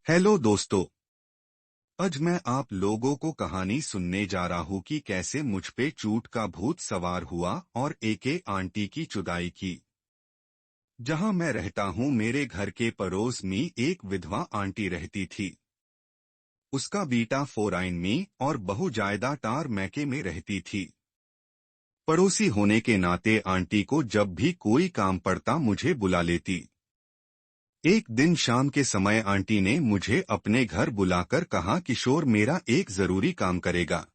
Hello दोस्तों। आज मैं आप लोगों को कहानी सुनने जा रहा हूँ कि कैसे मुझ पे चूट का भूत सवार हुआ और एके आंटी की चुदाई की। जहाँ मैं रहता हूँ मेरे घर के पड़ोस में एक विधवा आंटी रहती थी। उसका बेटा फोराइन में और बहू जायदा टार मैके में रहती थी। पड़ोसी होने के नाते आंटी को जब भी कोई काम पड़ता मुझे बुला लेती। एक दिन शाम के समय आंटी ने मुझे अपने घर बुलाकर कहा, किशोर मेरा एक जरूरी काम करेगा।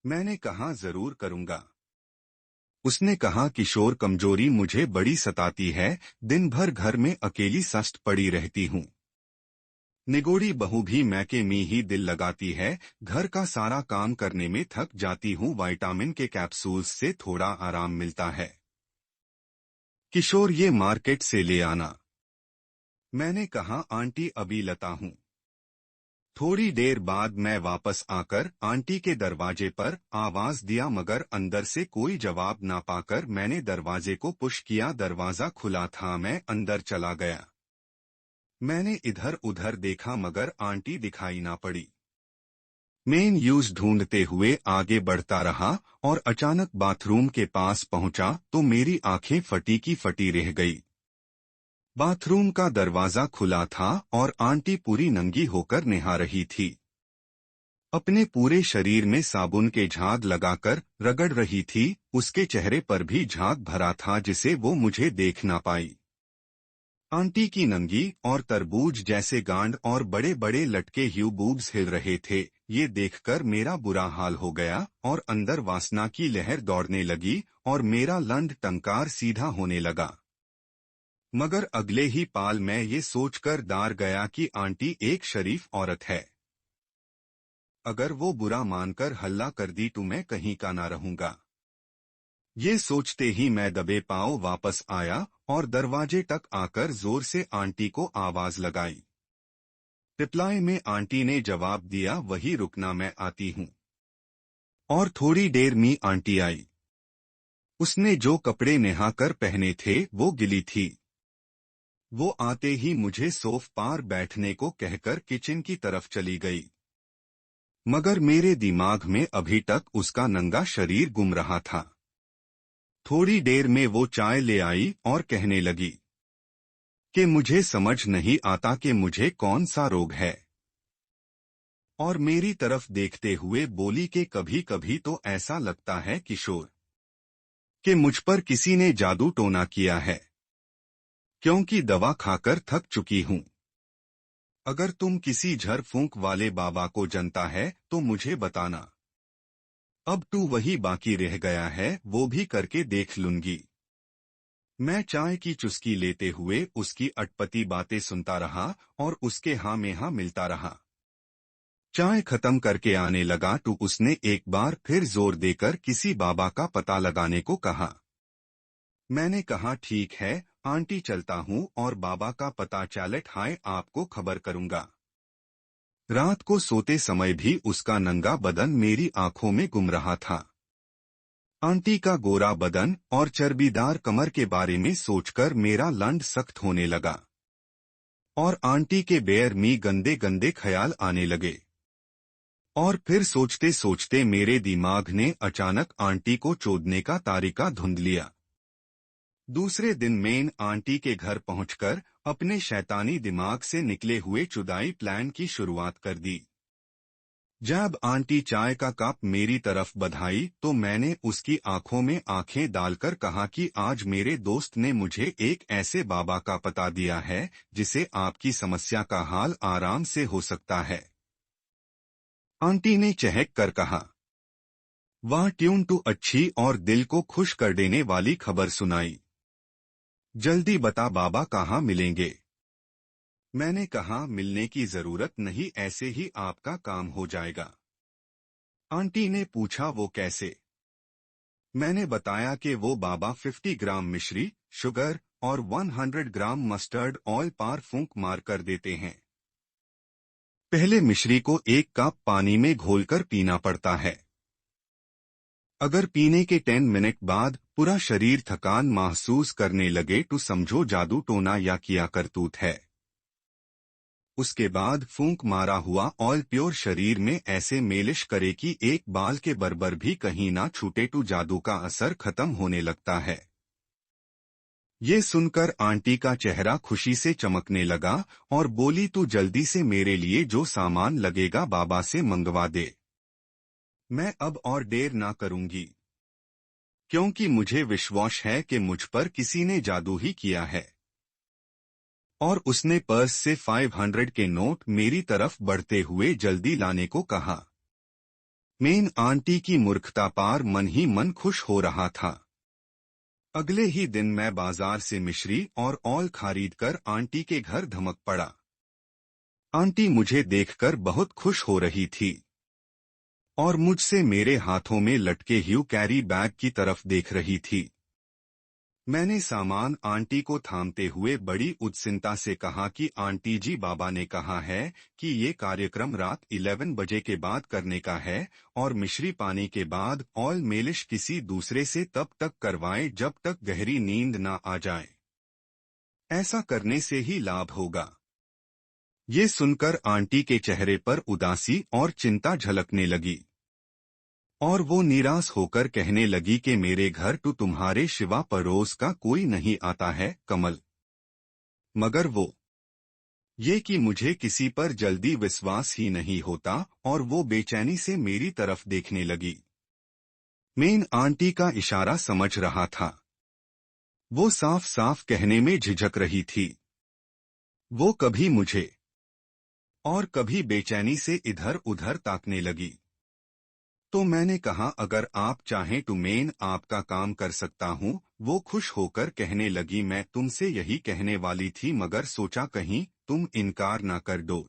मैंने कहा जरूर करूंगा। उसने कहा, किशोर कमजोरी मुझे बड़ी सताती है, दिन भर घर में अकेली सस्त पड़ी रहती हूँ। निगोड़ी बहू भी मैके में ही दिल लगाती है, घर का सारा काम करने में थक जाती हूँ, विटामिन के कैप्सूल्स से थोड़ा आराम मिलता है। किशोर ये मार्केट से ले आना। मैंने कहा आंटी अभी लाता हूँ। थोड़ी देर बाद मैं वापस आकर आंटी के दरवाजे पर आवाज दिया, मगर अंदर से कोई जवाब ना पाकर मैंने दरवाजे को पुश किया। दरवाजा खुला था, मैं अंदर चला गया। मैंने इधर उधर देखा मगर आंटी दिखाई ना पड़ी। मेन यूज ढूंढते हुए आगे बढ़ता रहा और अचानक बाथरूम के पास पहुंचा तो मेरी आंखें फटी की फटी रह गई। बाथरूम का दरवाजा खुला था और आंटी पूरी नंगी होकर नहा रही थी। अपने पूरे शरीर में साबुन के झाग लगाकर रगड़ रही थी। उसके चेहरे पर भी झाग भरा था जिसे वो मुझे देख ना पाई। आंटी की नंगी और तरबूज जैसे गांड और बड़े बड़े लटके ह्यू बूब्स हिल रहे थे। ये देखकर मेरा बुरा हाल हो गया और अंदर वासना की लहर दौड़ने लगी और मेरा लंड टंकार सीधा होने लगा। मगर अगले ही पाल मैं ये सोचकर डर गया कि आंटी एक शरीफ औरत है। अगर वो बुरा मानकर हल्ला कर दी तो मैं कहीं का ना रहूंगा। ये सोचते ही मैं दबे पांव वापस आया और दरवाजे तक आकर जोर से आंटी को आवाज लगाई। रिप्लाई में आंटी ने जवाब दिया, वही रुकना, मैं आती हूँ। और थोड़ी देर में आंटी आई। उसने जो कपड़े नहाकर पहने थे वो गिली थी। वो आते ही मुझे सोफ पर बैठने को कहकर किचन की तरफ चली गई। मगर मेरे दिमाग में अभी तक उसका नंगा शरीर घूम रहा था। थोड़ी देर में वो चाय ले आई और कहने लगी कि मुझे समझ नहीं आता कि मुझे कौन सा रोग है। और मेरी तरफ देखते हुए बोली कि कभी कभी तो ऐसा लगता है किशोर कि मुझ पर किसी ने जादू टोना किया है, क्योंकि दवा खाकर थक चुकी हूँ। अगर तुम किसी झड़ फूंक वाले बाबा को जानता है तो मुझे बताना। अब तू वही बाकी रह गया है, वो भी करके देख लूंगी। मैं चाय की चुस्की लेते हुए उसकी अटपटी बातें सुनता रहा और उसके हाँ में हाँ मिलता रहा। चाय खत्म करके आने लगा तो उसने एक बार फिर जोर देकर किसी बाबा का पता लगाने को कहा। मैंने कहा ठीक है आंटी, चलता हूँ और बाबा का पता चैलेट हाय आपको खबर करूंगा। रात को सोते समय भी उसका नंगा बदन मेरी आंखों में घूम रहा था। आंटी का गोरा बदन और चर्बीदार कमर के बारे में सोचकर मेरा लंड सख्त होने लगा और आंटी के बेर में गंदे गंदे ख्याल आने लगे। और फिर सोचते सोचते मेरे दिमाग ने अचानक आंटी को चोदने का तरीका ढूंढ लिया। दूसरे दिन मैंने आंटी के घर पहुंचकर अपने शैतानी दिमाग से निकले हुए चुदाई प्लान की शुरुआत कर दी। जब आंटी चाय का कप मेरी तरफ बढ़ाई तो मैंने उसकी आंखों में आंखें डालकर कहा कि आज मेरे दोस्त ने मुझे एक ऐसे बाबा का पता दिया है जिसे आपकी समस्या का हाल आराम से हो सकता है। आंटी ने चहक कर कहा, वाह ट्यून टू, अच्छी और दिल को खुश कर देने वाली खबर सुनाई। जल्दी बता बाबा कहाँ मिलेंगे। मैंने कहा मिलने की जरूरत नहीं, ऐसे ही आपका काम हो जाएगा। आंटी ने पूछा वो कैसे। मैंने बताया कि वो बाबा 50 ग्राम मिश्री, शुगर और 100 ग्राम मस्टर्ड ऑयल पर फूंक मार कर देते हैं। पहले मिश्री को एक कप पानी में घोलकर पीना पड़ता है। अगर पीने के 10 मिनट बाद पूरा शरीर थकान महसूस करने लगे तो समझो जादू टोना या किया करतूत है। उसके बाद फूंक मारा हुआ ऑयल प्योर शरीर में ऐसे मेलिश करे कि एक बाल के बराबर भी कहीं ना छूटे तो जादू का असर खत्म होने लगता है। ये सुनकर आंटी का चेहरा खुशी से चमकने लगा और बोली, तू जल्दी से मेरे लिए जो सामान लगेगा बाबा से मंगवा दे। मैं अब और देर ना करूंगी, क्योंकि मुझे विश्वास है कि मुझ पर किसी ने जादू ही किया है। और उसने पर्स से 500 के नोट मेरी तरफ बढ़ते हुए जल्दी लाने को कहा। मेन आंटी की मूर्खता पार मन ही मन खुश हो रहा था। अगले ही दिन मैं बाजार से मिश्री और ऑयल खरीदकर आंटी के घर धमक पड़ा। आंटी मुझे देखकर बहुत खुश हो रही थी और मुझसे मेरे हाथों में लटके ह्यू कैरी बैग की तरफ देख रही थी। मैंने सामान आंटी को थामते हुए बड़ी उत्सुकता से कहा कि आंटी जी, बाबा ने कहा है कि ये कार्यक्रम रात 11 बजे के बाद करने का है और मिश्री पानी के बाद ऑयल मेलिश किसी दूसरे से तब तक करवाएं जब तक गहरी नींद ना आ जाए। ऐसा करने से ही लाभ होगा। ये सुनकर आंटी के चेहरे पर उदासी और चिंता झलकने लगी और वो निराश होकर कहने लगी कि मेरे घर तो तुम्हारे शिवा पड़ोस का कोई नहीं आता है कमल। मगर वो ये कि मुझे किसी पर जल्दी विश्वास ही नहीं होता और वो बेचैनी से मेरी तरफ देखने लगी। मेन आंटी का इशारा समझ रहा था। वो साफ साफ कहने में झिझक रही थी। वो कभी मुझे और कभी बेचैनी से इधर उधर ताकने लगी। तो मैंने कहा, अगर आप चाहें तो मैं आपका काम कर सकता हूँ। वो खुश होकर कहने लगी, मैं तुमसे यही कहने वाली थी मगर सोचा कहीं तुम इनकार ना कर दो।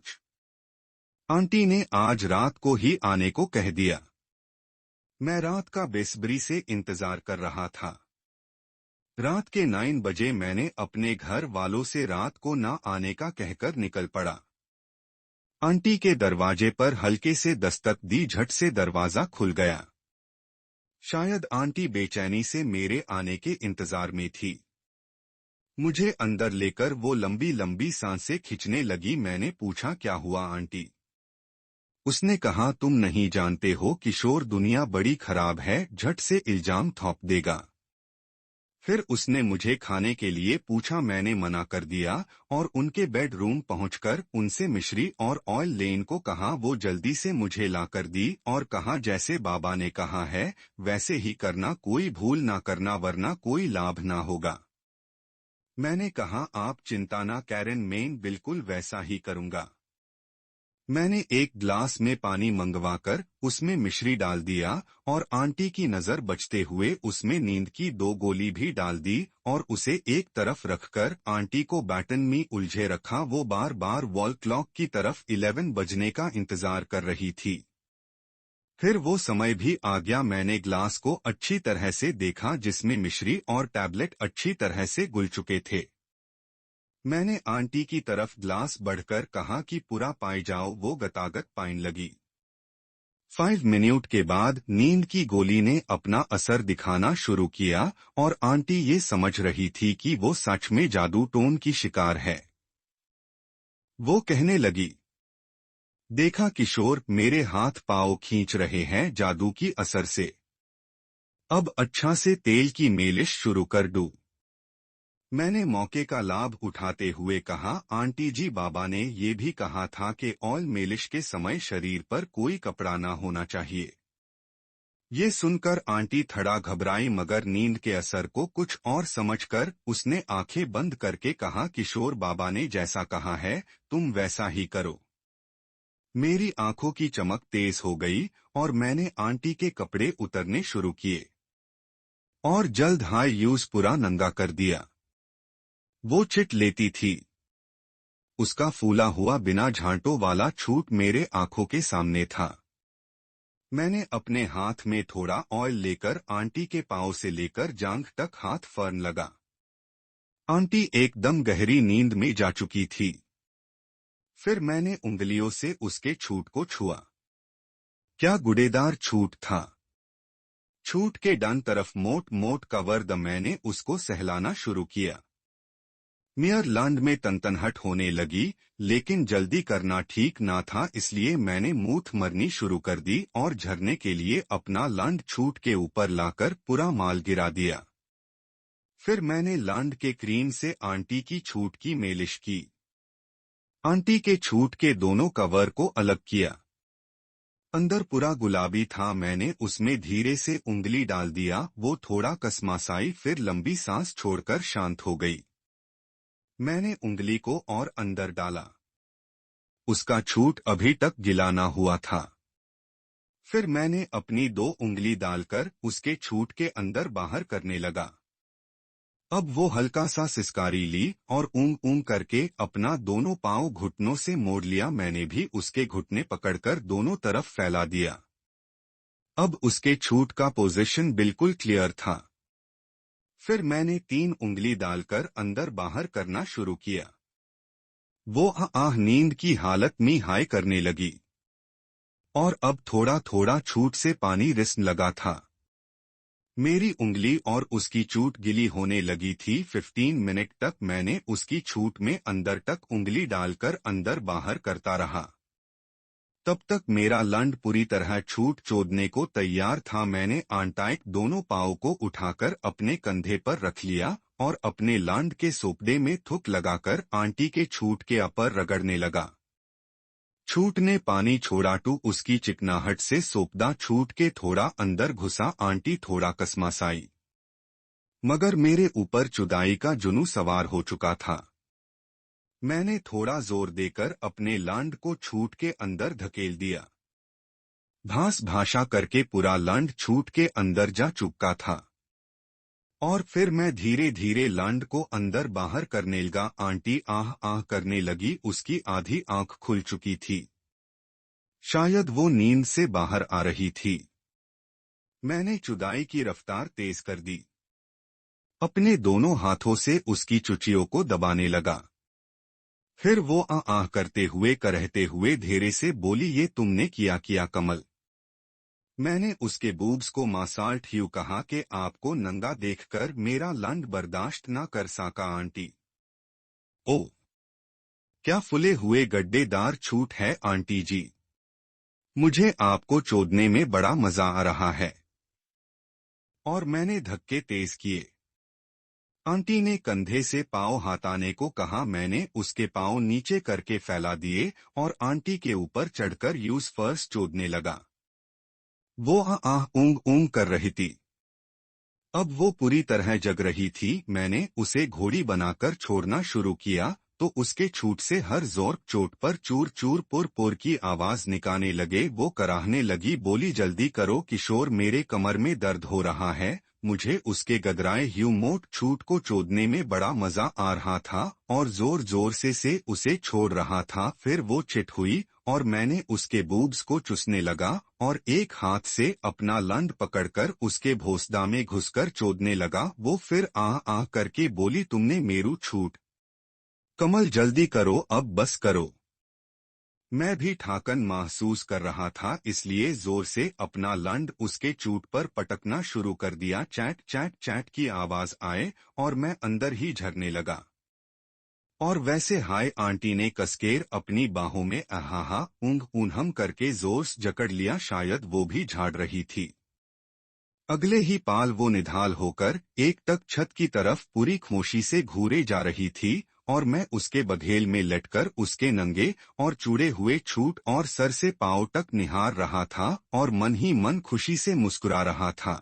आंटी ने आज रात को ही आने को कह दिया। मैं रात का बेसब्री से इंतजार कर रहा था। रात के 9 बजे मैंने अपने घर वालों से रात को ना आने का कहकर निकल पड़ा। आंटी के दरवाजे पर हल्के से दस्तक दी, झट से दरवाजा खुल गया। शायद आंटी बेचैनी से मेरे आने के इंतजार में थी। मुझे अंदर लेकर वो लंबी लंबी सांसें खींचने लगी। मैंने पूछा, क्या हुआ आंटी? उसने कहा, तुम नहीं जानते हो किशोर, दुनिया बड़ी खराब है, झट से इल्जाम थोप देगा। फिर उसने मुझे खाने के लिए पूछा, मैंने मना कर दिया और उनके बेडरूम पहुंचकर उनसे मिश्री और ऑयल लेन को कहा। वो जल्दी से मुझे ला कर दी और कहा, जैसे बाबा ने कहा है वैसे ही करना, कोई भूल ना करना वरना कोई लाभ ना होगा। मैंने कहा, आप चिंता ना करें, मैं बिल्कुल वैसा ही करूंगा। मैंने एक ग्लास में पानी मंगवाकर उसमें मिश्री डाल दिया और आंटी की नजर बचते हुए उसमें नींद की 2 गोली भी डाल दी और उसे एक तरफ रखकर आंटी को बैटन में उलझे रखा। वो बार बार वॉल क्लॉक की तरफ 11 बजने का इंतजार कर रही थी। फिर वो समय भी आ गया। मैंने ग्लास को अच्छी तरह से देखा जिसमें मिश्री और टैबलेट अच्छी तरह से घुल चुके थे। मैंने आंटी की तरफ ग्लास बढ़कर कहा कि पूरा पाई जाओ। वो गतागत पाइन लगी। 5 मिनट के बाद नींद की गोली ने अपना असर दिखाना शुरू किया और आंटी ये समझ रही थी कि वो सच में जादू टोन की शिकार है। वो कहने लगी, देखा किशोर, मेरे हाथ पाँव खींच रहे हैं जादू की असर से। अब अच्छा से तेल की मेलिश शुरू कर दूं। मैंने मौके का लाभ उठाते हुए कहा, आंटी जी, बाबा ने ये भी कहा था कि ऑयल मेलिश के समय शरीर पर कोई कपड़ा ना होना चाहिए। ये सुनकर आंटी थोड़ा घबराई मगर नींद के असर को कुछ और समझकर उसने आंखें बंद करके कहा, किशोर, बाबा ने जैसा कहा है तुम वैसा ही करो। मेरी आंखों की चमक तेज हो गई और मैंने आंटी के कपड़े उतरने शुरू किए और जल्द हाई यूज पूरा नंगा कर दिया। वो चिट लेती थी। उसका फूला हुआ बिना झांटों वाला छूट मेरे आंखों के सामने था। मैंने अपने हाथ में थोड़ा ऑयल लेकर आंटी के पांव से लेकर जांघ तक हाथ फर्न लगा। आंटी एकदम गहरी नींद में जा चुकी थी। फिर मैंने उंगलियों से उसके छूट को छुआ। क्या गुडेदार छूट था। छूट के डन तरफ मोट मोट कवर द मैंने उसको सहलाना शुरू किया। मेयर लैंड में तनतनहट होने लगी, लेकिन जल्दी करना ठीक ना था, इसलिए मैंने मूठ मरनी शुरू कर दी और झरने के लिए अपना लैंड छूट के ऊपर लाकर पूरा माल गिरा दिया। फिर मैंने लैंड के क्रीम से आंटी की छूट की मेलिश की। आंटी के छूट के दोनों कवर को अलग किया। अंदर पूरा गुलाबी था। मैंने उसमें धीरे से उंगली डाल दिया, वो थोड़ा कसमासाई, फिर लंबी सांस छोड़कर शांत हो गई। मैंने उंगली को और अंदर डाला। उसका छूट अभी तक गिला ना हुआ था। फिर मैंने अपनी 2 उंगली डालकर उसके छूट के अंदर बाहर करने लगा। अब वो हल्का सा सिसकारी ली और ऊंग ऊंग करके अपना दोनों पांव घुटनों से मोड़ लिया। मैंने भी उसके घुटने पकड़कर दोनों तरफ फैला दिया। अब उसके छूट का पोजीशन बिल्कुल क्लियर था। फिर मैंने 3 उंगली डालकर अंदर बाहर करना शुरू किया। वो आह नींद की हालत में हाय करने लगी और अब थोड़ा थोड़ा छूट से पानी रिसने लगा था। मेरी उंगली और उसकी छूट गिली होने लगी थी। 15 मिनट तक मैंने उसकी छूट में अंदर तक उंगली डालकर अंदर बाहर करता रहा। तब तक मेरा लंड पूरी तरह छूट चोदने को तैयार था। मैंने आंटाइक दोनों पाँव को उठाकर अपने कंधे पर रख लिया और अपने लांड के सोपड़े में थूक लगाकर आंटी के छूट के ऊपर रगड़ने लगा। छूट ने पानी छोड़ा तो उसकी चिकनाहट से सोपदा छूट के थोड़ा अंदर घुसा। आंटी थोड़ा कसमासाई, मगर मेरे ऊपर जुदाई का जुनून सवार हो चुका था। मैंने थोड़ा जोर देकर अपने लांड को छूट के अंदर धकेल दिया। भास भाषा करके पूरा लांड छूट के अंदर जा चुका था और फिर मैं धीरे धीरे लांड को अंदर बाहर करने लगा। आंटी आह आह करने लगी। उसकी आधी आंख खुल चुकी थी। शायद वो नींद से बाहर आ रही थी। मैंने जुदाई की रफ्तार तेज कर दी। अपने दोनों हाथों से उसकी चुचियों को दबाने लगा। फिर वो आह करते हुए करहते हुए धीरे से बोली, ये तुमने किया कमल। मैंने उसके बूब्स को मासाल्ट ह्यू कहा कि आपको नंगा देखकर मेरा लंड बर्दाश्त ना कर सका आंटी। ओ, क्या फुले हुए गड्ढेदार छूट है आंटी जी। मुझे आपको चोदने में बड़ा मजा आ रहा है। और मैंने धक्के तेज किए। आंटी ने कंधे से पाँव हटाने को कहा। मैंने उसके पाँव नीचे करके फैला दिए और आंटी के ऊपर चढ़कर यूज फर्स्ट चोदने लगा। वो आह ऊंग ऊंग कर रही थी। अब वो पूरी तरह जग रही थी। मैंने उसे घोड़ी बनाकर छोड़ना शुरू किया तो उसके छूट से हर जोर चोट पर चूर चूर पुर पुर की आवाज निकालने लगे। वो कराहने लगी, बोली जल्दी करो किशोर, मेरे कमर में दर्द हो रहा है। मुझे उसके गदराए ह्यू मोट छूट को चोदने में बड़ा मजा आ रहा था और जोर जोर से उसे छोड़ रहा था। फिर वो चिट हुई और मैंने उसके बूब्स को चूसने लगा और एक हाथ से अपना लंड पकड़कर उसके भोसदा में घुसकर चोदने लगा। वो फिर आह करके बोली, तुमने मेरू छूट कमल, जल्दी करो, अब बस करो। मैं भी ठाकन महसूस कर रहा था, इसलिए जोर से अपना लंड उसके चूट पर पटकना शुरू कर दिया। चैट चैट चैट की आवाज आए और मैं अंदर ही झरने लगा। और वैसे हाय आंटी ने कसकेर अपनी बाहों में अहाहा ऊंघ ऊन्हम करके जोर से जकड़ लिया। शायद वो भी झाड़ रही थी। अगले ही पाल वो निढाल होकर एक तक छत की तरफ पूरी खामोशी से घूरे जा रही थी और मैं उसके बघेल में लटकर उसके नंगे और चूड़े हुए छूट और सर से पांव तक निहार रहा था और मन ही मन खुशी से मुस्कुरा रहा था।